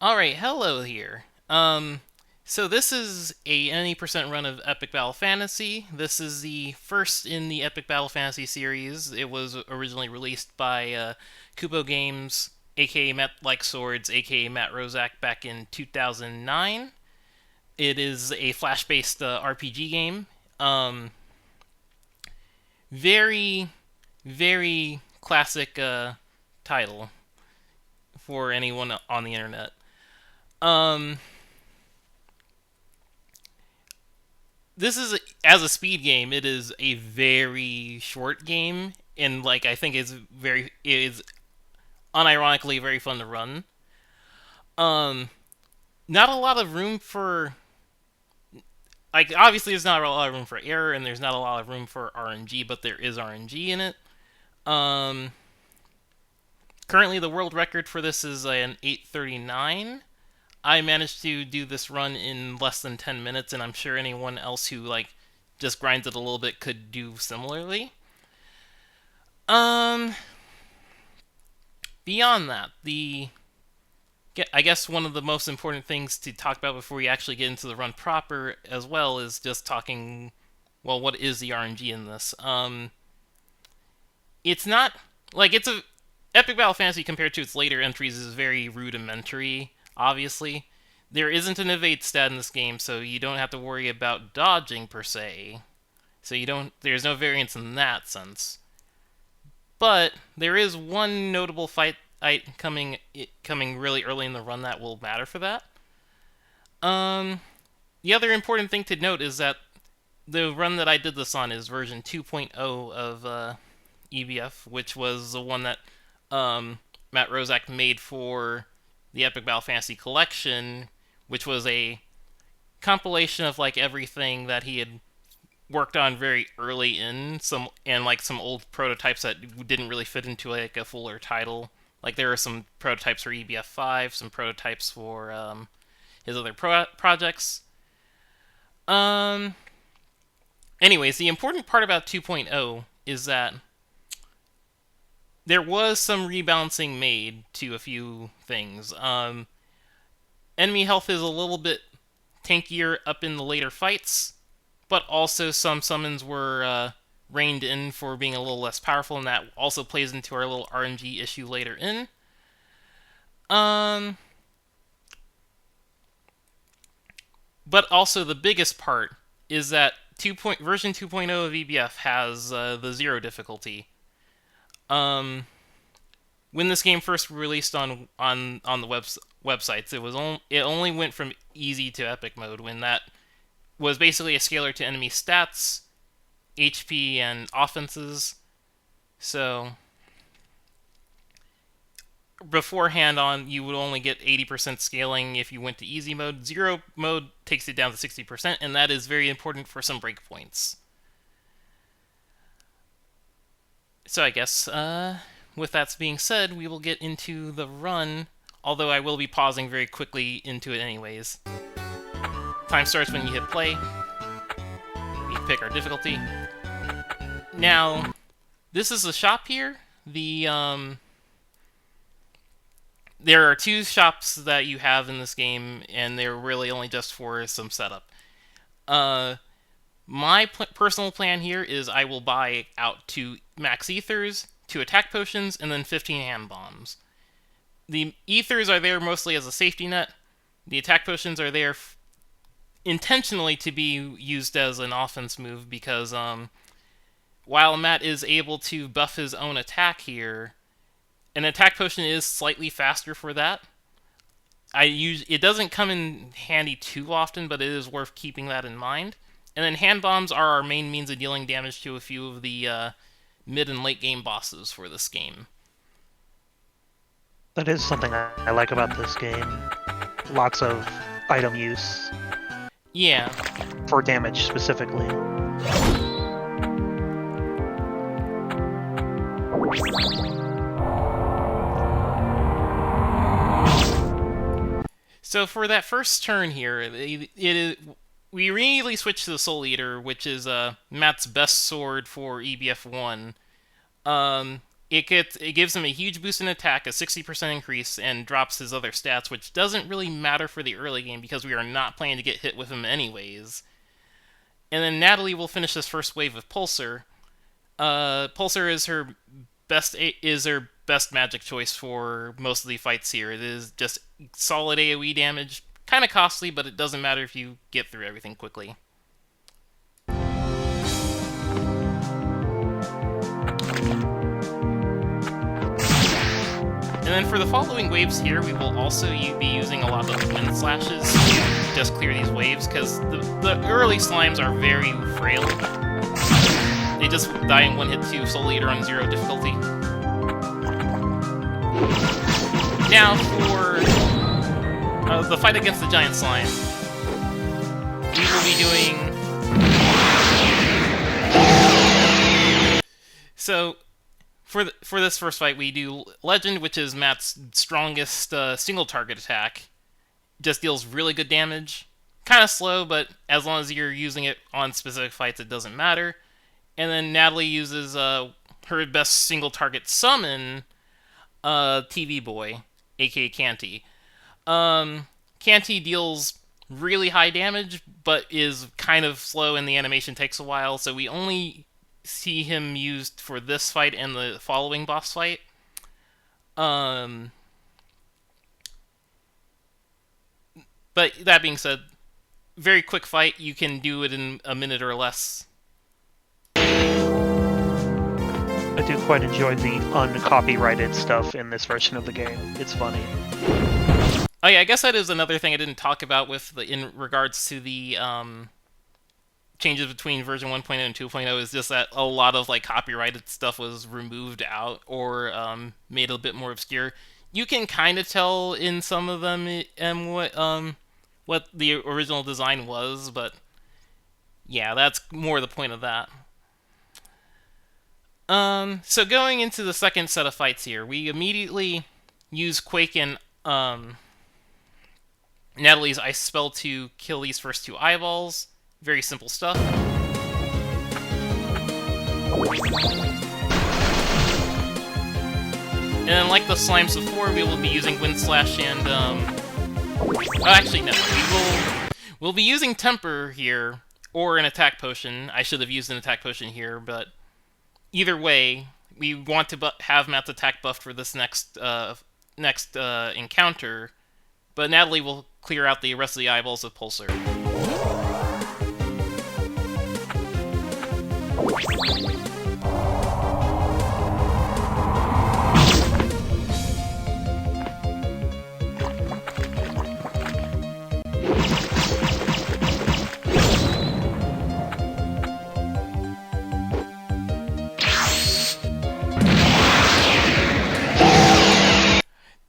Alright, hello here. So this is a any percent run of Epic Battle Fantasy. This is the first in the Epic Battle Fantasy series. It was originally released by Kubo Games, aka Matt Like Swords, aka Matt Rozak, back in 2009. It is a flash-based RPG game. Um, very, very classic title for anyone on the internet. Um, this is as a speed game, it is a very short game, and I think is unironically very fun to run. Um, Not a lot of room for obviously there's not a lot of room for error, and there's not a lot of room for RNG, but there is RNG in it. Um, Currently the world record for this is an 8:39. I managed to do this run in less than 10 minutes, and I'm sure anyone else who just grinds it a little bit could do similarly. Um, Beyond that, the I guess one of the most important things to talk about before we actually get into the run proper as well is just talking. Well, what is the RNG in this? It's not it's a Epic Battle Fantasy compared to its later entries is very rudimentary. Obviously, there isn't an evade stat in this game, so you don't have to worry about dodging per se. So you don't. There's no variance in that sense. But there is one notable fight coming really early in the run that will matter for that. Um, the other important thing to note is that the run that I did this on is version 2.0 of EBF, which was the one that Matt Rozak made for the Epic Battle Fantasy Collection, which was a compilation of everything that he had worked on very early in some old prototypes that didn't really fit into a fuller title. There are some prototypes for EBF 5, some prototypes for his other projects. Um Anyways, the important part about 2.0 is that there was some rebalancing made to a few things. Enemy health is a little bit tankier up in the later fights, but also some summons were reined in for being a little less powerful, and that also plays into our little RNG issue later in. Um, but also the biggest part is that version 2.0 of EBF has the zero difficulty. Um, when this game first released on the websites, it only went from easy to epic mode, when that was basically a scaler to enemy stats, HP, and offenses. So beforehand you would only get 80% scaling if you went to easy mode. Zero mode takes it down to 60%, and that is very important for some breakpoints. So I guess with that being said, we will get into the run, although I will be pausing very quickly into it anyways. Time starts when you hit play. We pick our difficulty. Now, this is the shop here. There are two shops that you have in this game, and they're really only just for some setup. My personal plan here is I will buy out 2 max ethers, 2 attack potions, and then 15 hand bombs. The ethers are there mostly as a safety net. The attack potions are there intentionally to be used as an offense move, because while Matt is able to buff his own attack here, an attack potion is slightly faster for that. It doesn't come in handy too often, but it is worth keeping that in mind. And then hand bombs are our main means of dealing damage to a few of the mid and late game bosses for this game. That is something I like about this game. Lots of item use. Yeah. For damage specifically. So for that first turn here, we immediately switch to the Soul Eater, which is Matt's best sword for EBF 1. it gives him a huge boost in attack, a 60% increase, and drops his other stats, which doesn't really matter for the early game because we are not planning to get hit with him anyways. And then Natalie will finish this first wave of Pulsar. Pulsar is her best magic choice for most of the fights here. It is just solid AoE damage, kind of costly, but it doesn't matter if you get through everything quickly. And then for the following waves here, we will also be using a lot of wind slashes to just clear these waves, because the early slimes are very frail. They just die in one hit to Soul Eater on 0 difficulty. Now for the fight against the giant slime, we will be doing... So, for this first fight, we do Legend, which is Matt's strongest single target attack. Just deals really good damage. Kind of slow, but as long as you're using it on specific fights, it doesn't matter. And then Natalie uses her best single target summon, TV Boy, aka Canty. Canty deals really high damage, but is kind of slow and the animation takes a while, so we only see him used for this fight and the following boss fight. But that being said, very quick fight. You can do it in a minute or less. I do quite enjoy the uncopyrighted stuff in this version of the game. It's funny. Oh yeah, I guess that is another thing I didn't talk about in regards to the changes between version 1.0 and 2.0 is just that a lot of copyrighted stuff was removed out or made a bit more obscure. You can kind of tell in some of them what the original design was, but yeah, that's more the point of that. So going into the second set of fights here, we immediately use Quake and Natalie's Ice Spell to kill these first two eyeballs. Very simple stuff. And then, like the slimes before, we will be using Wind Slash and, actually, no. We'll be using Temper here, or an Attack Potion. I should have used an Attack Potion here, but either way, we want to have Matt's attack buffed for this next encounter, but Natalie will clear out the rest of the eyeballs with Pulsar.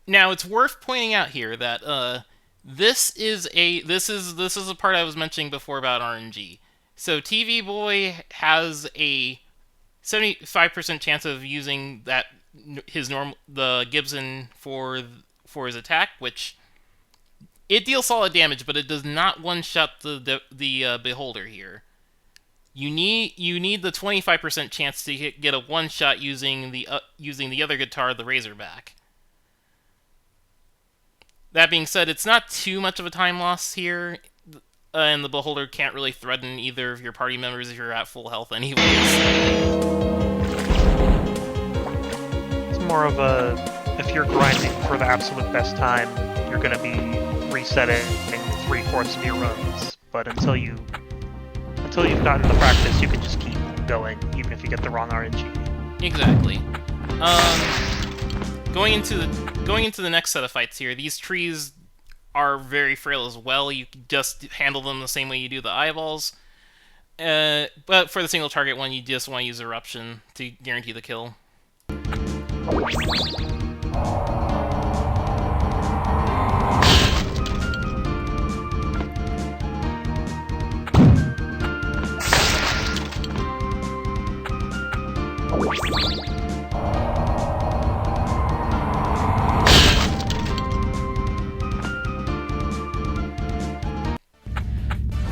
Now, it's worth pointing out here that this is a part I was mentioning before about RNG. So TV Boy has a 75% chance of using the Gibson for his attack, which it deals solid damage, but it does not one-shot the Beholder here. You need the 25% chance to get a one-shot using the other guitar, the Razorback. That being said, it's not too much of a time loss here, and the Beholder can't really threaten either of your party members if you're at full health anyways. It's more of if you're grinding for the absolute best time, you're going to be resetting 3/4 of your runs. But until you've gotten the practice, you can just keep going, even if you get the wrong RNG. Exactly. Going into the next set of fights here, these trees are very frail as well. You just handle them the same way you do the eyeballs. But for the single target one, you just want to use Eruption to guarantee the kill.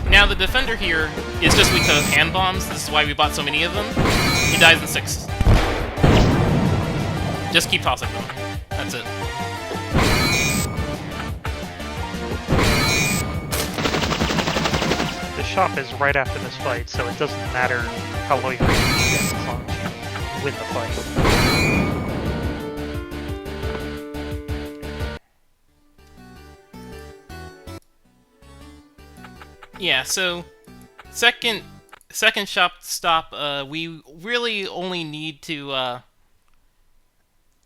Now, the Defender here is just because hand bombs. This is why we bought so many of them. He dies in 6. Just keep tossing them. That's it. The shop is right after this fight, so it doesn't matter how low your HP is as long as you win the fight. Yeah, so second shop stop, we really only need to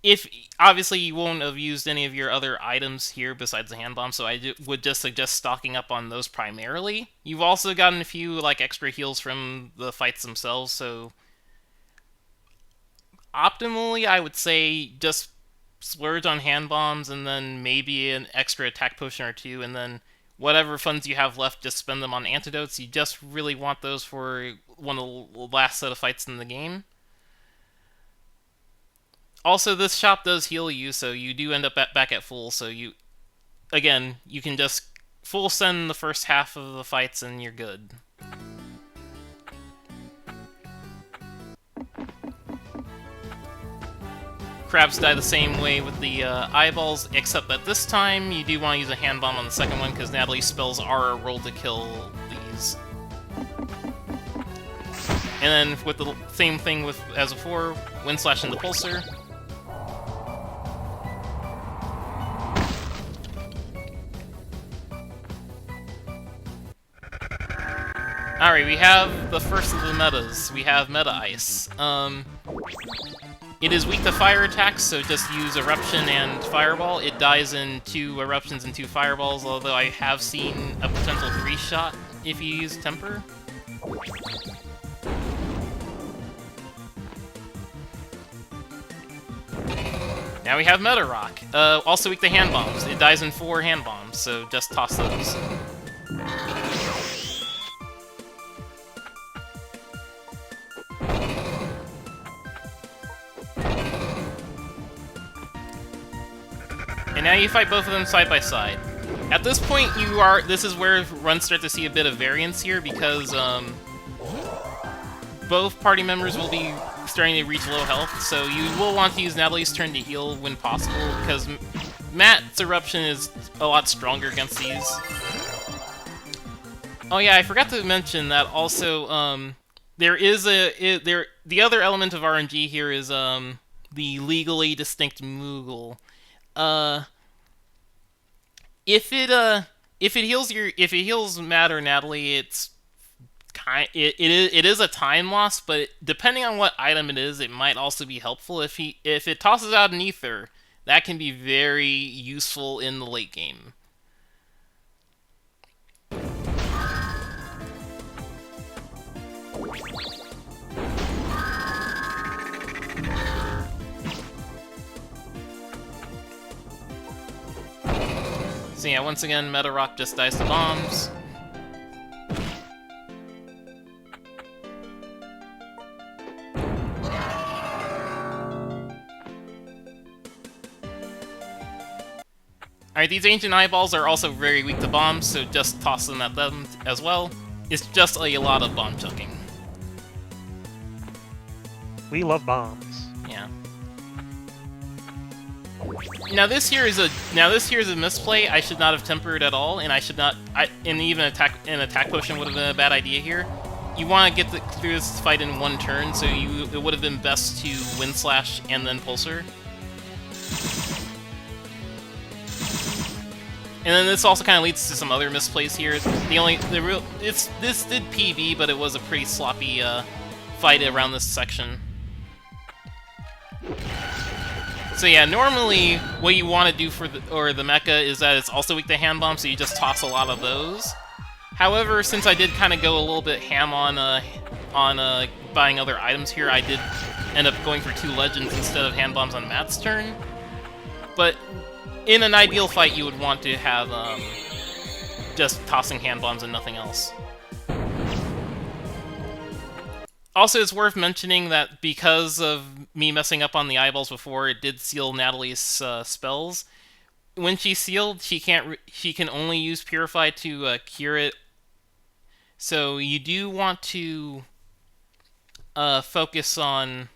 if obviously you won't have used any of your other items here besides the hand bomb, so I would just suggest stocking up on those primarily. You've also gotten a few like extra heals from the fights themselves, so optimally I would say just splurge on hand bombs and then maybe an extra attack potion or two, and then whatever funds you have left, just spend them on antidotes. You just really want those for one of the last set of fights in the game. Also, this shop does heal you, so you do end up back at full, so you can just full send the first half of the fights and you're good. Crabs die the same way with the eyeballs, except that this time you do want to use a hand bomb on the second one, because Natalie's spells are a roll to kill these. And then with the same thing as before, Wind Slash into Pulsar. Alright, we have the first of the metas. We have Meta Ice. It is weak to fire attacks, so just use Eruption and Fireball. It dies in 2 Eruptions and 2 Fireballs, although I have seen a potential 3-shot if you use Temper. Now we have Meta Rock. Also weak to Hand Bombs. It dies in 4 Hand Bombs, so just toss those. And now you fight both of them side by side. At this point, this is where runs start to see a bit of variance here, because both party members will be starting to reach low health, so you will want to use Natalie's turn to heal when possible, because Matt's Eruption is a lot stronger against these. Oh yeah, I forgot to mention that also, the other element of RNG here is the legally distinct Moogle. If it heals Matt or Natalie, it is a time loss, but depending on what item it is, it might also be helpful. If it tosses out an ether, that can be very useful in the late game. So yeah, once again, Meta Rock just dies to bombs. Alright, these Ancient Eyeballs are also very weak to bombs, so just toss them at them as well. It's just a lot of bomb chucking. We love bombs. Yeah. Now this here is a misplay. I should not have tempered at all, and and even an attack potion would have been a bad idea here. You want to get through this fight in one turn, so it would have been best to Wind Slash and then Pulsar. And then this also kind of leads to some other misplays here. This did PB, but it was a pretty sloppy fight around this section. So yeah, normally what you want to do for the mecha is that it's also weak to hand bombs, so you just toss a lot of those. However, since I did kind of go a little bit ham on buying other items here, I did end up going for 2 legends instead of hand bombs on Matt's turn. But in an ideal fight, you would want to have just tossing hand bombs and nothing else. Also, it's worth mentioning that because of me messing up on the eyeballs before, it did seal Natalie's spells. When she's sealed, she can only use Purify to cure it. So you do want to focus on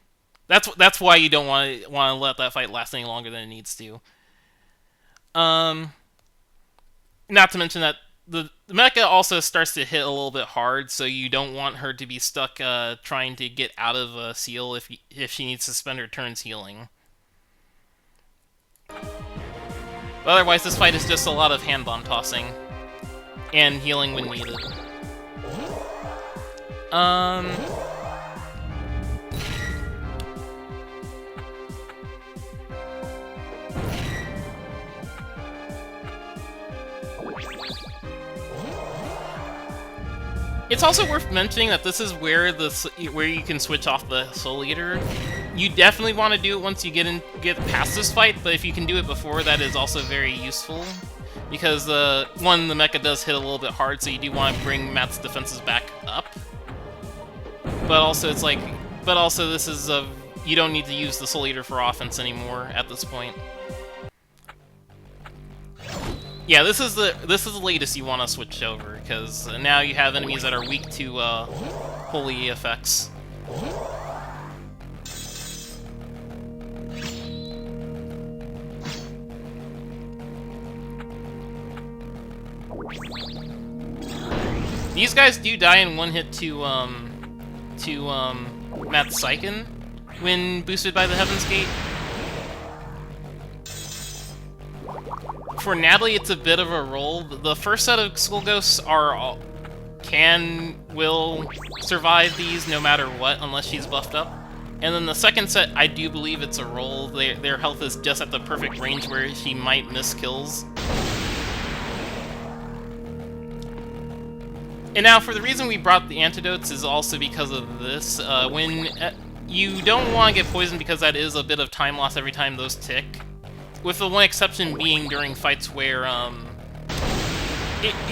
That's why you don't want to let that fight last any longer than it needs to. Um, Not to mention that the mecha also starts to hit a little bit hard, so you don't want her to be stuck trying to get out of a seal if she needs to spend her turns healing. But otherwise, this fight is just a lot of hand bomb tossing and healing when needed. It's also worth mentioning that this is where you can switch off the Soul Eater. You definitely want to do it once you get past this fight, but if you can do it before, that is also very useful. Because one, the mecha does hit a little bit hard, so you do want to bring Matt's defenses back up. But also, this is you don't need to use the Soul Eater for offense anymore at this point. Yeah, this is the latest you want to switch over, because now you have enemies that are weak to holy effects. These guys do die in one hit to Matt's Psychen when boosted by the Heaven's Gate. For Natalie, it's a bit of a roll. The first set of Skull Ghosts will survive these no matter what, unless she's buffed up. And then the second set, I do believe it's a roll. Their health is just at the perfect range where she might miss kills. And now, for the reason we brought the antidotes is also because of this. When you don't want to get poisoned because that is a bit of time loss every time those tick. With the one exception being during fights where,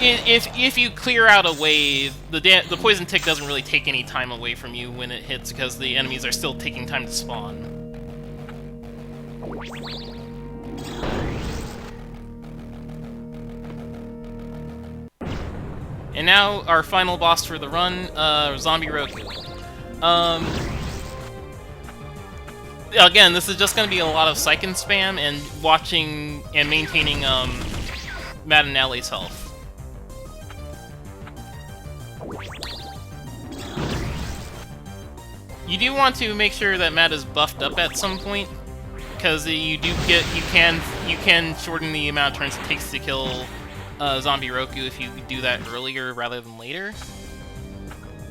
if you clear out a wave, the poison tick doesn't really take any time away from you when it hits because the enemies are still taking time to spawn. And now, our final boss for the run, Zombie Roku. Again, this is just going to be a lot of Psychen spam and watching and maintaining Matt and Natalie's health. You do want to make sure that Matt is buffed up at some point, because you can shorten the amount of turns it takes to kill Zombie Roku if you do that earlier rather than later.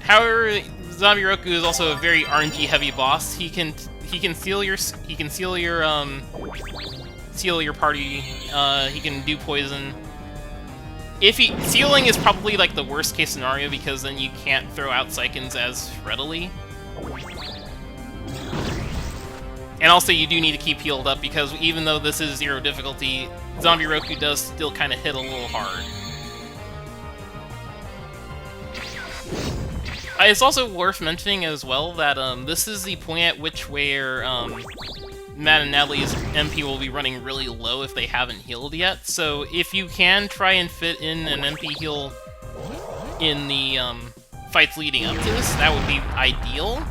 However, Zombie Roku is also a very RNG heavy boss. He can seal your party. He can do poison. Sealing is probably like the worst case scenario because then you can't throw out Psychens as readily. And also you do need to keep healed up because even though this is 0 difficulty, Zombie Roku does still kind of hit a little hard. It's also worth mentioning as well that this is the point at which where Matt and Natalie's MP will be running really low if they haven't healed yet. So if you can try and fit in an MP heal in the fights leading up to this, that would be ideal.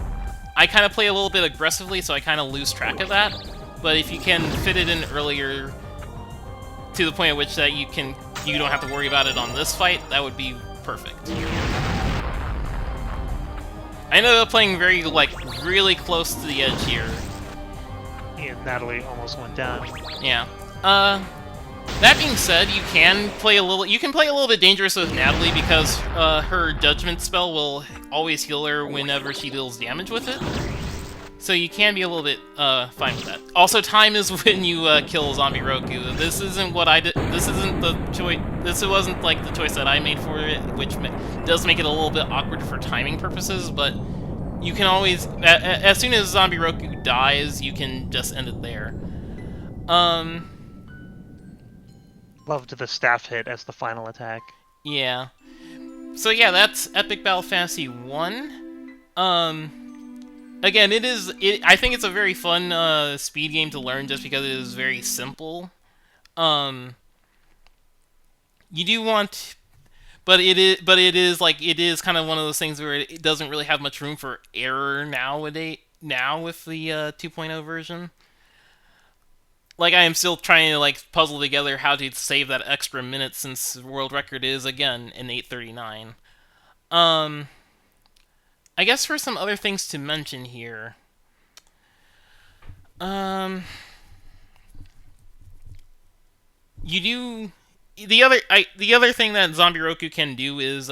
I kind of play a little bit aggressively, so I kind of lose track of that. But if you can fit it in earlier to the point at which that you don't have to worry about it on this fight, that would be perfect. I ended up playing really close to the edge here. Yeah, Natalie almost went down. Yeah. That being said, you can play a little bit dangerous with Natalie because her Judgment spell will always heal her whenever she deals damage with it. So you can be a little bit fine with that. Also, time is when you kill Zombie Roku. This isn't what I did. This isn't the choice. This wasn't like the choice that I made for it, which does make it a little bit awkward for timing purposes. But you can always, as soon as Zombie Roku dies, you can just end it there. Loved the staff hit as the final attack. Yeah. So yeah, that's Epic Battle Fantasy 1. Again, I think it's a very fun speed game to learn just because it is very simple. You do want, but it is kind of one of those things where it doesn't really have much room for error nowadays. now with the 2.0 version. Like I am still trying to like puzzle together how to save that extra minute since the world record is again in 8:39. Um, I guess for some other things to mention here. Um, you do the other thing that Zombie Roku can do is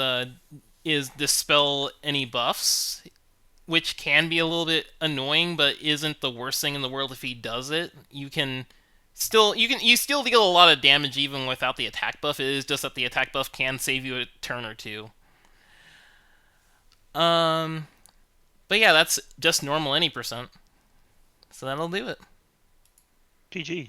dispel any buffs, which can be a little bit annoying, but isn't the worst thing in the world if he does it. You still deal a lot of damage even without the attack buff. It is just that the attack buff can save you a turn or two. Um, but yeah, that's just normal any percent. So that'll do it. GG.